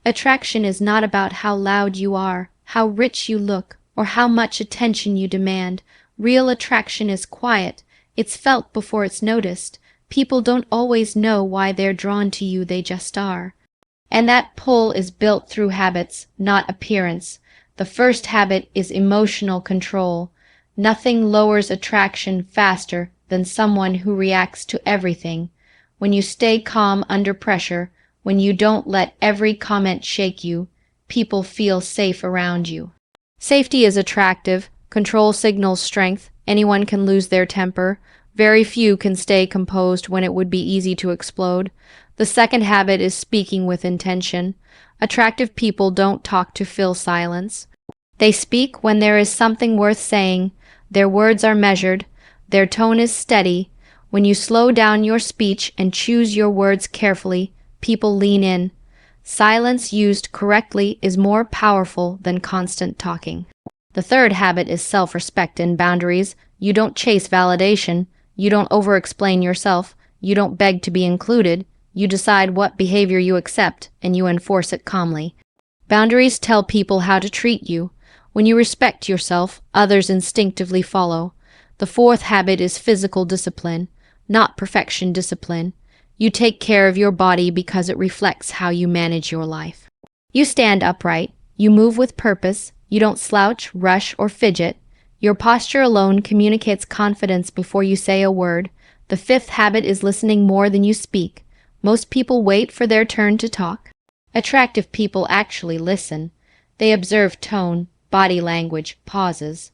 Attraction is not about how loud you are, how rich you look, or how much attention you demand. Real attraction is quiet. It's felt before it's noticed. People don't always know why they're drawn to you, they just are. And that pull is built through habits, not appearance. The first habit is emotional control. Nothing lowers attraction faster than someone who reacts to everything. When you stay calm under pressure, when you don't let every comment shake you, people feel safe around you. Safety is attractive. Control signals strength. Anyone can lose their temper. Very few can stay composed when it would be easy to explode. The second habit is speaking with intention. Attractive people don't talk to fill silence. They speak when there is something worth saying. Their words are measured. Their tone is steady. When you slow down your speech and choose your words carefully, people lean in. Silence used correctly is more powerful than constant talking. The third habit is self-respect and boundaries. You don't chase validation. You don't over-explain yourself. You don't beg to be included. You decide what behavior you accept, and you enforce it calmly. Boundaries tell people how to treat you. When you respect yourself, others instinctively follow. The fourth habit is physical discipline, not perfection discipline. You take care of your body because it reflects how you manage your life. You stand upright. You move with purpose. You don't slouch, rush, or fidget. Your posture alone communicates confidence before you say a word. The fifth habit is listening more than you speak. Most people wait for their turn to talk. Attractive people actually listen. They observe tone, body language, pauses.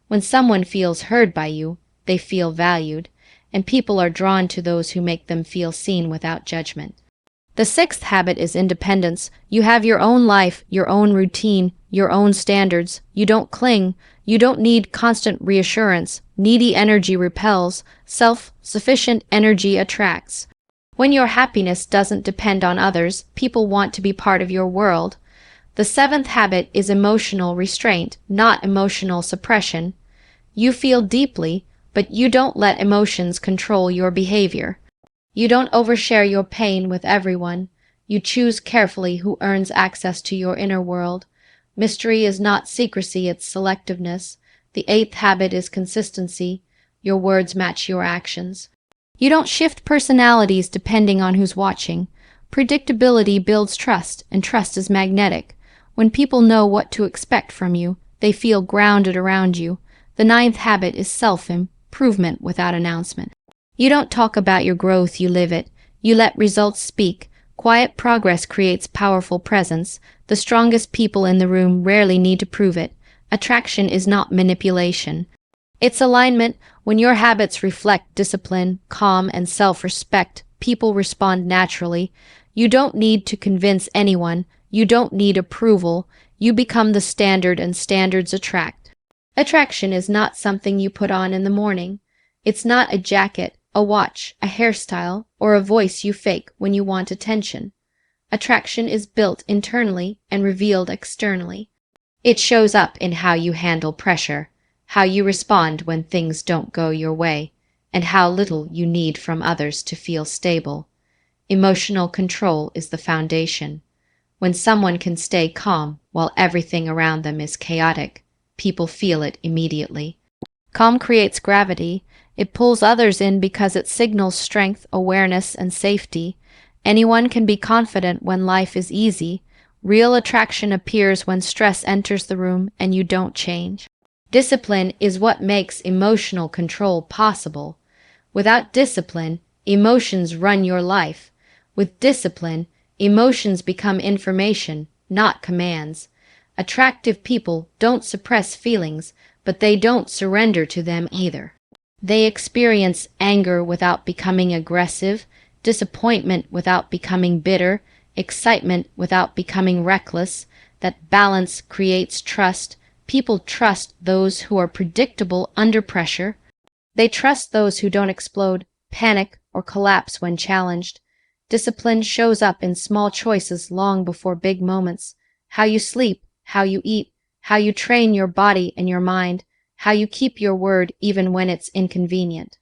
When someone feels heard by you, they feel valued, and people are drawn to those who make them feel seen without judgment. The sixth habit is independence. You have your own life, your own routine, your own standards. You don't cling. You don't need constant reassurance. Needy energy repels. Self-sufficient energy attracts. When your happiness doesn't depend on others, people want to be part of your world. The seventh habit is emotional restraint, not emotional suppression. You feel deeply, but you don't let emotions control your behavior. You don't overshare your pain with everyone. You choose carefully who earns access to your inner world. Mystery is not secrecy, it's selectiveness. The eighth habit is consistency. Your words match your actions. You don't shift personalities depending on who's watching. Predictability builds trust, and trust is magnetic. When people know what to expect from you, they feel grounded around you. The ninth habit is self-improvement without announcement. You don't talk about your growth, you live it. You let results speak. Quiet progress creates powerful presence. The strongest people in the room rarely need to prove it. Attraction is not manipulation. It's alignment. When your habits reflect discipline, calm, and self-respect, people respond naturally. You don't need to convince anyone. You don't need approval. You become the standard, and standards attract. Attraction is not something you put on in the morning. It's not a jacket, a watch, a hairstyle, or a voice you fake when you want attention. Attraction is built internally and revealed externally. It shows up in how you handle pressure, how you respond when things don't go your way, and how little you need from others to feel stable. Emotional control is the foundation. When someone can stay calm while everything around them is chaotic, people feel it immediately. Calm creates gravity. It pulls others in because it signals strength, awareness, and safety. Anyone can be confident when life is easy. Real attraction appears when stress enters the room and you don't change. Discipline is what makes emotional control possible. Without discipline, emotions run your life. With discipline, emotions become information, not commands. Attractive people don't suppress feelings, but they don't surrender to them either. They experience anger without becoming aggressive, disappointment without becoming bitter, excitement without becoming reckless. That balance creates trust. People trust those who are predictable under pressure. They trust those who don't explode, panic, or collapse when challenged. Discipline shows up in small choices long before big moments. How you sleep, how you eat, how you train your body and your mind, how you keep your word even when it's inconvenient.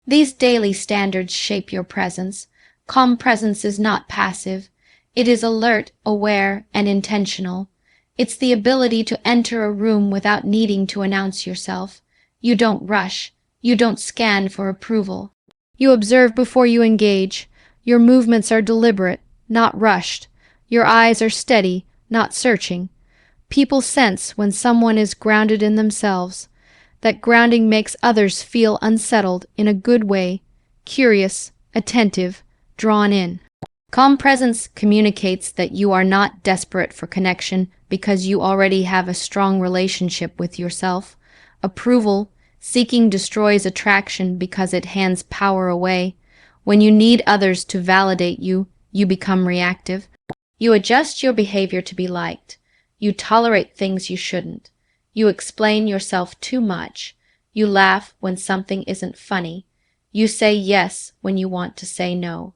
These daily standards shape your presence. Calm presence is not passive. It is alert, aware, and intentional. It's the ability to enter a room without needing to announce yourself. You don't rush. You don't scan for approval. You observe before you engage. Your movements are deliberate, not rushed. Your eyes are steady, not searching. People sense when someone is grounded in themselves. That grounding makes others feel unsettled in a good way, curious, attentive, drawn in. Calm presence communicates that you are not desperate for connection because you already have a strong relationship with yourself. Approval seeking destroys attraction because it hands power away. When you need others to validate you, you become reactive. You adjust your behavior to be liked. You tolerate things you shouldn't. You explain yourself too much. You laugh when something isn't funny. You say yes when you want to say no.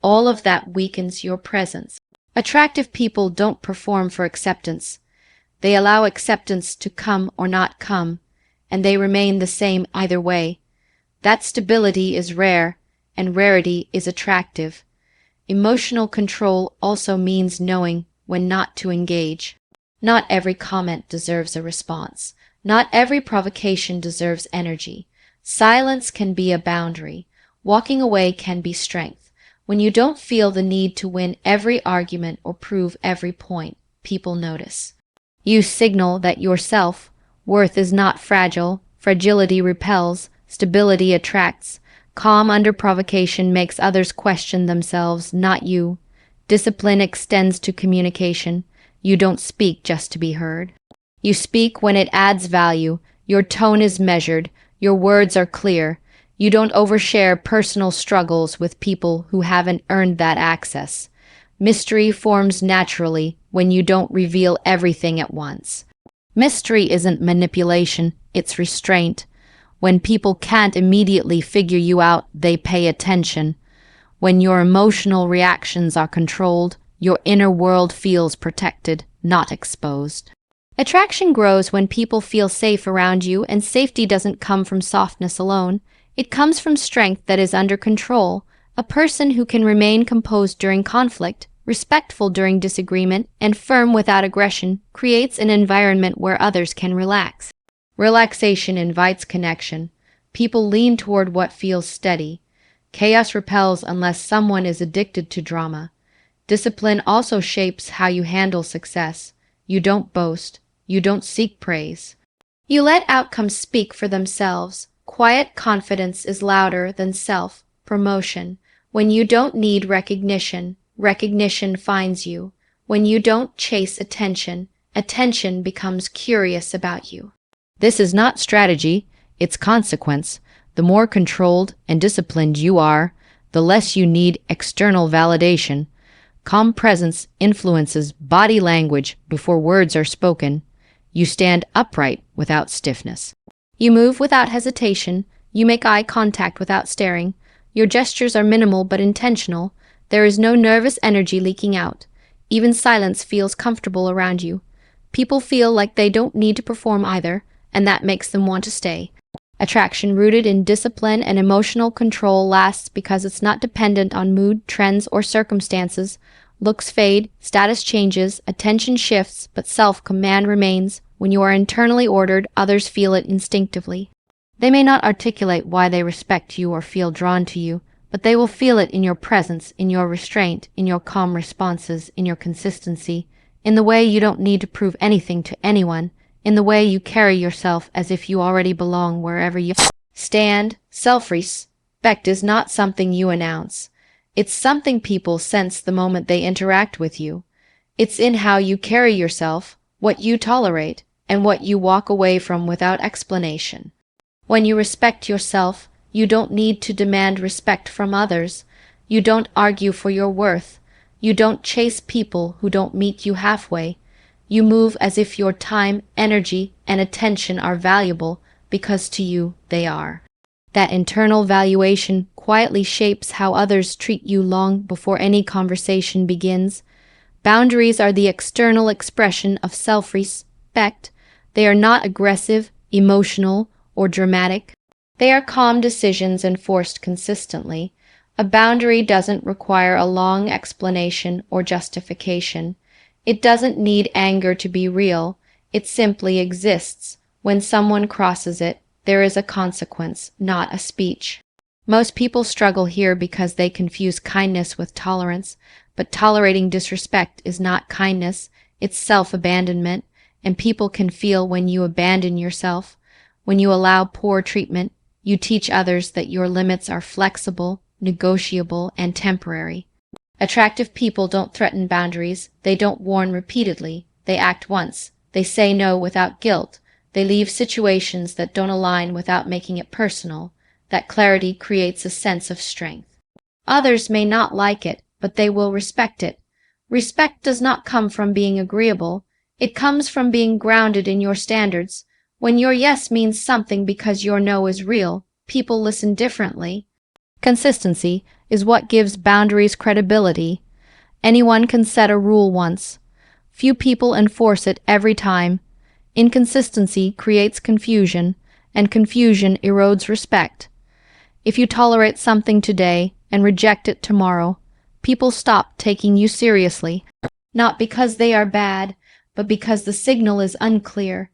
All of that weakens your presence. Attractive people don't perform for acceptance. They allow acceptance to come or not come, and they remain the same either way. That stability is rare, and rarity is attractive. Emotional control also means knowing when not to engage. Not every comment deserves a response. Not every provocation deserves energy. Silence can be a boundary. Walking away can be strength. When you don't feel the need to win every argument or prove every point, people notice. You signal that your self-worth is not fragile. Fragility repels. Stability attracts. Calm under provocation makes others question themselves, not you. Discipline extends to communication. You don't speak just to be heard. You speak when it adds value. Your tone is measured. Your words are clear. You don't overshare personal struggles with people who haven't earned that access. Mystery forms naturally when you don't reveal everything at once. Mystery isn't manipulation, it's restraint. When people can't immediately figure you out, they pay attention. When your emotional reactions are controlled, your inner world feels protected, not exposed. Attraction grows when people feel safe around you, and safety doesn't come from softness alone. It comes from strength that is under control. A person who can remain composed during conflict, respectful during disagreement, and firm without aggression creates an environment where others can relax. Relaxation invites connection. People lean toward what feels steady. Chaos repels unless someone is addicted to drama. Discipline also shapes how you handle success. You don't boast. You don't seek praise. You let outcomes speak for themselves. Quiet confidence is louder than self-promotion. When you don't need recognition, recognition finds you. When you don't chase attention, attention becomes curious about you. This is not strategy, it's consequence. The more controlled and disciplined you are, the less you need external validation. Calm presence influences body language before words are spoken. You stand upright without stiffness. You move without hesitation. You make eye contact without staring. Your gestures are minimal but intentional. There is no nervous energy leaking out. Even silence feels comfortable around you. People feel like they don't need to perform either, and that makes them want to stay. Attraction rooted in discipline and emotional control lasts because it's not dependent on mood, trends, or circumstances. Looks fade, status changes, attention shifts, but self-command remains. When you are internally ordered, others feel it instinctively. They may not articulate why they respect you or feel drawn to you, but they will feel it in your presence, in your restraint, in your calm responses, in your consistency, in the way you don't need to prove anything to anyone, in the way you carry yourself as if you already belong wherever you stand. Self-respect is not something you announce. It's something people sense the moment they interact with you. It's in how you carry yourself, what you tolerate, and what you walk away from without explanation. When you respect yourself, you don't need to demand respect from others. You don't argue for your worth. You don't chase people who don't meet you halfway. You move as if your time, energy, and attention are valuable because to you they are. That internal valuation quietly shapes how others treat you long before any conversation begins. Boundaries are the external expression of self-respect. They are not aggressive, emotional, or dramatic. They are calm decisions enforced consistently. A boundary doesn't require a long explanation or justification. It doesn't need anger to be real. It simply exists. When someone crosses it, there is a consequence, not a speech. Most people struggle here because they confuse kindness with tolerance, but tolerating disrespect is not kindness, it's self-abandonment, and people can feel when you abandon yourself. When you allow poor treatment, you teach others that your limits are flexible, negotiable, and temporary. Attractive people don't threaten boundaries, they don't warn repeatedly, they act once, they say no without guilt, they leave situations that don't align without making it personal. That clarity creates a sense of strength. Others may not like it, but they will respect it. Respect does not come from being agreeable, it comes from being grounded in your standards. When your yes means something because your no is real, people listen differently. Consistency is what gives boundaries credibility. Anyone can set a rule once. Few people enforce it every time. Inconsistency creates confusion, and confusion erodes respect. If you tolerate something today and reject it tomorrow, people stop taking you seriously, not because they are bad, but because the signal is unclear.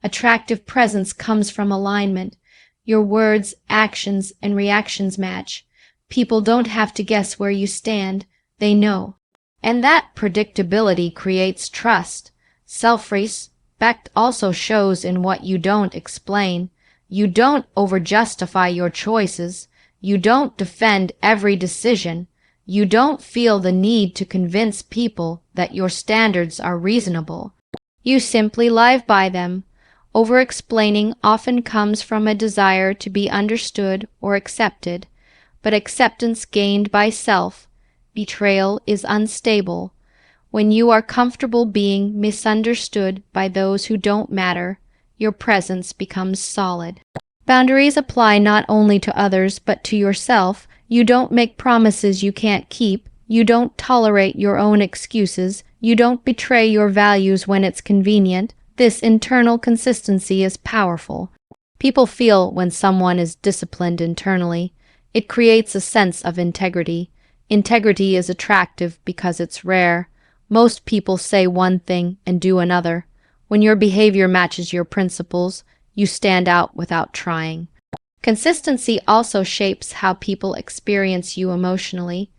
Attractive presence comes from alignment. Your words, actions, and reactions match. People don't have to guess where you stand, they know. And that predictability creates trust. Self-respect also shows in what you don't explain. You don't over-justify your choices. You don't defend every decision. You don't feel the need to convince people that your standards are reasonable. You simply live by them. Over-explaining often comes from a desire to be understood or accepted, but acceptance gained by self-betrayal is unstable. When you are comfortable being misunderstood by those who don't matter, your presence becomes solid. Boundaries apply not only to others but to yourself. You don't make promises you can't keep. You don't tolerate your own excuses. You don't betray your values when it's convenient. This internal consistency is powerful. People feel when someone is disciplined internally. It creates a sense of integrity. Integrity is attractive because it's rare. Most people say one thing and do another. When your behavior matches your principles, you stand out without trying. Consistency also shapes how people experience you emotionally.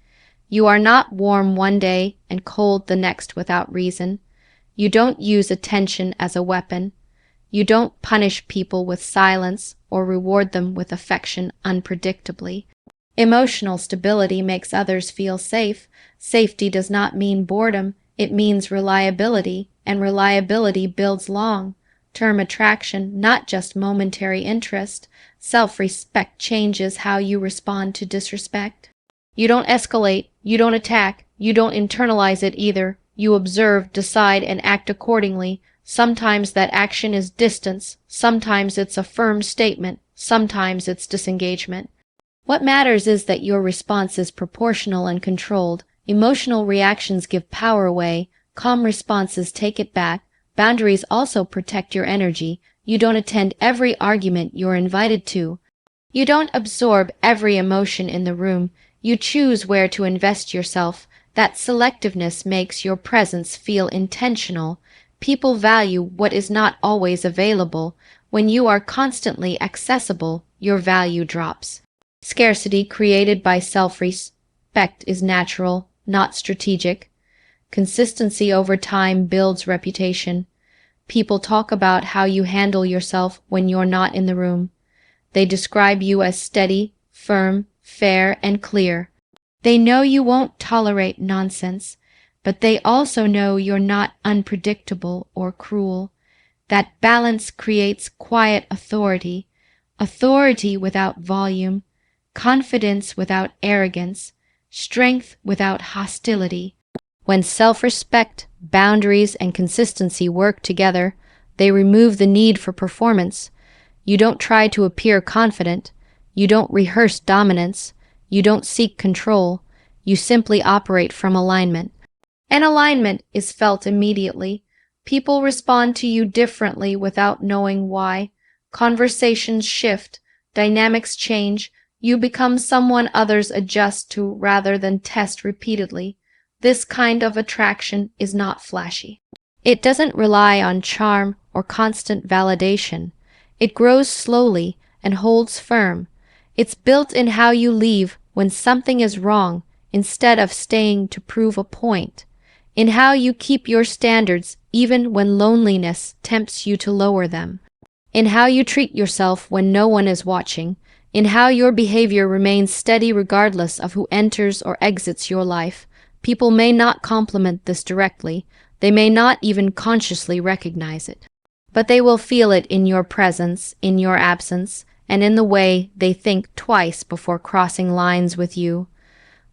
You are not warm one day and cold the next without reason. You don't use attention as a weapon. You don't punish people with silence or reward them with affection unpredictably. Emotional stability makes others feel safe. Safety does not mean boredom, it means reliability, and reliability builds long-term attraction, not just momentary interest. Self-respect changes how you respond to disrespect. You don't escalate, you don't attack, you don't internalize it either. You observe, decide, and act accordingly. Sometimes that action is distance, sometimes it's a firm statement, sometimes it's disengagement. What matters is that your response is proportional and controlled. Emotional reactions give power away, calm responses take it back. Boundaries also protect your energy. You don't attend every argument you're invited to. You don't absorb every emotion in the room. You choose where to invest yourself. That selectiveness makes your presence feel intentional. People value what is not always available. When you are constantly accessible, your value drops. Scarcity created by self-respect is natural, not strategic. Consistency over time builds reputation. People talk about how you handle yourself when you're not in the room. They describe you as steady, firm, fair, and clear. They know you won't tolerate nonsense, but they also know you're not unpredictable or cruel. That balance creates quiet authority, authority without volume, confidence without arrogance, strength without hostility. When self-respect, boundaries, and consistency work together, they remove the need for performance. You don't try to appear confident. You don't rehearse dominance. You don't seek control. You simply operate from alignment. And alignment is felt immediately. People respond to you differently without knowing why. Conversations shift. Dynamics change. You become someone others adjust to rather than test repeatedly. This kind of attraction is not flashy. It doesn't rely on charm or constant validation. It grows slowly and holds firm. It's built in how you leave when something is wrong instead of staying to prove a point, in how you keep your standards even when loneliness tempts you to lower them, in how you treat yourself when no one is watching, in how your behavior remains steady regardless of who enters or exits your life. People may not compliment this directly, they may not even consciously recognize it, but they will feel it in your presence, in your absence, and in the way they think twice before crossing lines with you.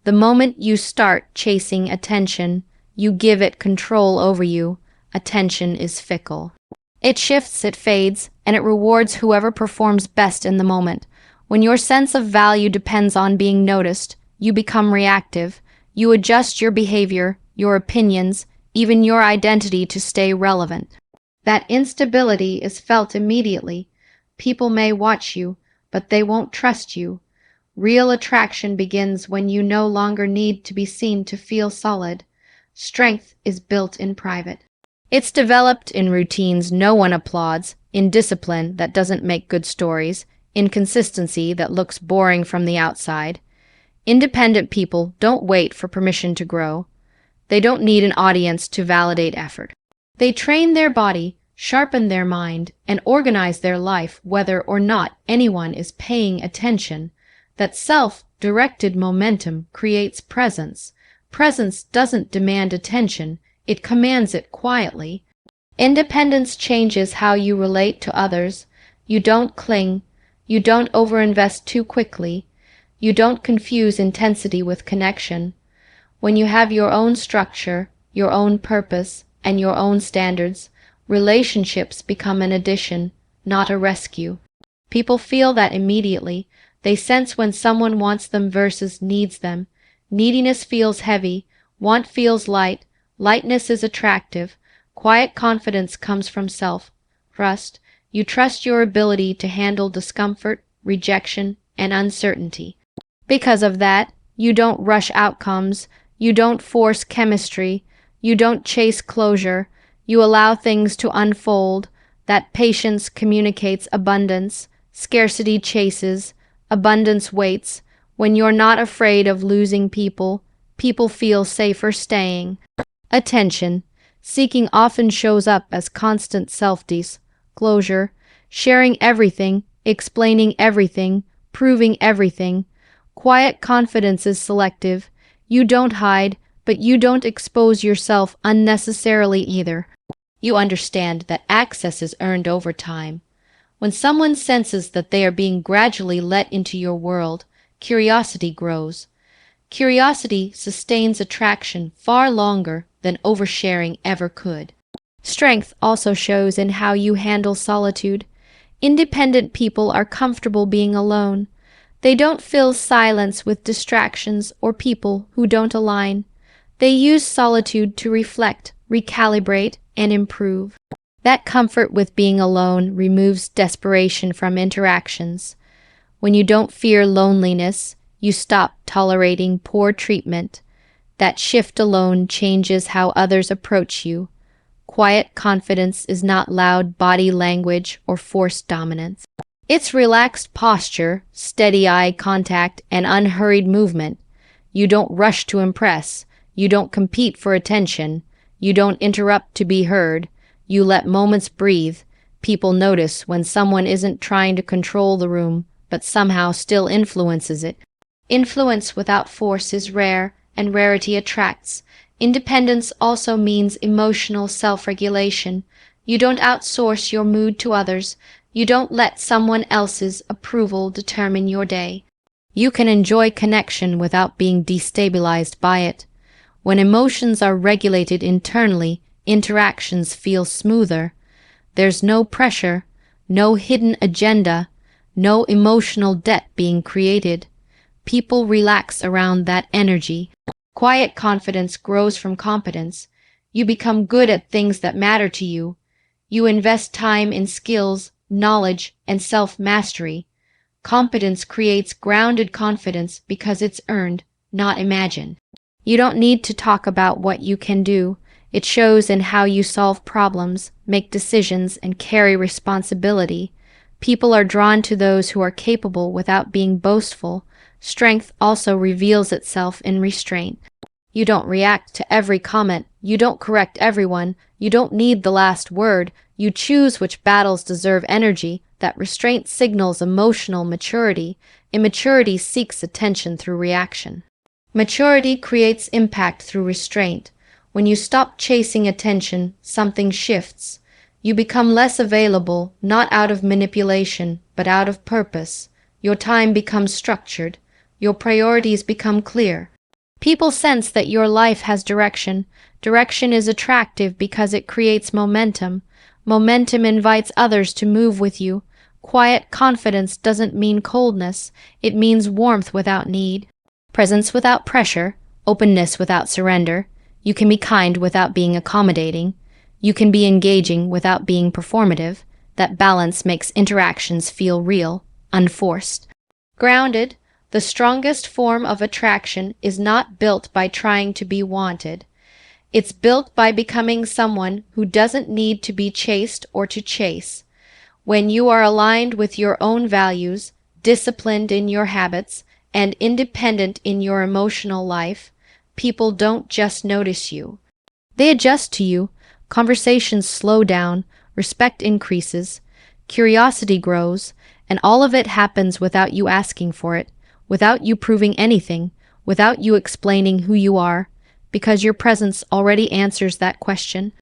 The moment you start chasing attention, you give it control over you. Attention is fickle. It shifts, it fades, and it rewards whoever performs best in the moment. When your sense of value depends on being noticed, you become reactive. You adjust your behavior, your opinions, even your identity to stay relevant. That instability is felt immediately. People may watch you, but they won't trust you. Real attraction begins when you no longer need to be seen to feel solid. Strength is built in private. It's developed in routines no one applauds, in discipline that doesn't make good stories, in consistency that looks boring from the outside. Independent people don't wait for permission to grow. They don't need an audience to validate effort. They train their body, sharpen their mind, and organize their life whether or not anyone is paying attention. That self-directed momentum creates presence. Presence doesn't demand attention, it commands it quietly. Independence changes how you relate to others. You don't cling. You don't overinvest too quickly. You don't confuse intensity with connection. When you have your own structure, your own purpose, and your own standards, relationships become an addition, not a rescue. People feel that immediately. They sense when someone wants them versus needs them. Neediness feels heavy, want feels light, lightness is attractive. Quiet confidence comes from self-trust. You trust your ability to handle discomfort, rejection, and uncertainty. Because of that, you don't rush outcomes, you don't force chemistry, you don't chase closure, you allow things to unfold. That patience communicates abundance, scarcity chases, abundance waits. When you're not afraid of losing people, people feel safer staying. Attention seeking often shows up as constant self-disclosure, sharing everything, explaining everything, proving everything. Quiet confidence is selective. You don't hide, but you don't expose yourself unnecessarily either. You understand that access is earned over time. When someone senses that they are being gradually let into your world, curiosity grows. Curiosity sustains attraction far longer than oversharing ever could. Strength also shows in how you handle solitude. Independent people are comfortable being alone. They don't fill silence with distractions or people who don't align. They use solitude to reflect, recalibrate, and improve. That comfort with being alone removes desperation from interactions. When you don't fear loneliness, you stop tolerating poor treatment. That shift alone changes how others approach you. Quiet confidence is not loud body language or forced dominance. It's relaxed posture, steady eye contact, and unhurried movement. You don't rush to impress. You don't compete for attention. You don't interrupt to be heard. You let moments breathe. People notice when someone isn't trying to control the room, but somehow still influences it. Influence without force is rare, and rarity attracts. Independence also means emotional self-regulation. You don't outsource your mood to others. You don't let someone else's approval determine your day. You can enjoy connection without being destabilized by it. When emotions are regulated internally, interactions feel smoother. There's no pressure, no hidden agenda, no emotional debt being created. People relax around that energy. Quiet confidence grows from competence. You become good at things that matter to you. You invest time in skills, knowledge, and self-mastery. Competence creates grounded confidence because it's earned, not imagined. You don't need to talk about what you can do. It shows in how you solve problems, make decisions, and carry responsibility. People are drawn to those who are capable without being boastful. Strength also reveals itself in restraint. You don't react to every comment. You don't correct everyone. You don't need the last word. You choose which battles deserve energy. That restraint signals emotional maturity. Immaturity seeks attention through reaction. Maturity creates impact through restraint. When you stop chasing attention, something shifts. You become less available, not out of manipulation, but out of purpose. Your time becomes structured. Your priorities become clear. People sense that your life has direction. Direction is attractive because it creates momentum. Momentum invites others to move with you. Quiet confidence doesn't mean coldness. It means warmth without need. Presence without pressure. Openness without surrender. You can be kind without being accommodating. You can be engaging without being performative. That balance makes interactions feel real, unforced. Grounded, the strongest form of attraction is not built by trying to be wanted. It's built by becoming someone who doesn't need to be chased or to chase. When you are aligned with your own values, disciplined in your habits, and independent in your emotional life, people don't just notice you. They adjust to you. Conversations slow down, respect increases, curiosity grows, and all of it happens without you asking for it, without you proving anything, without you explaining who you are, because your presence already answers that question.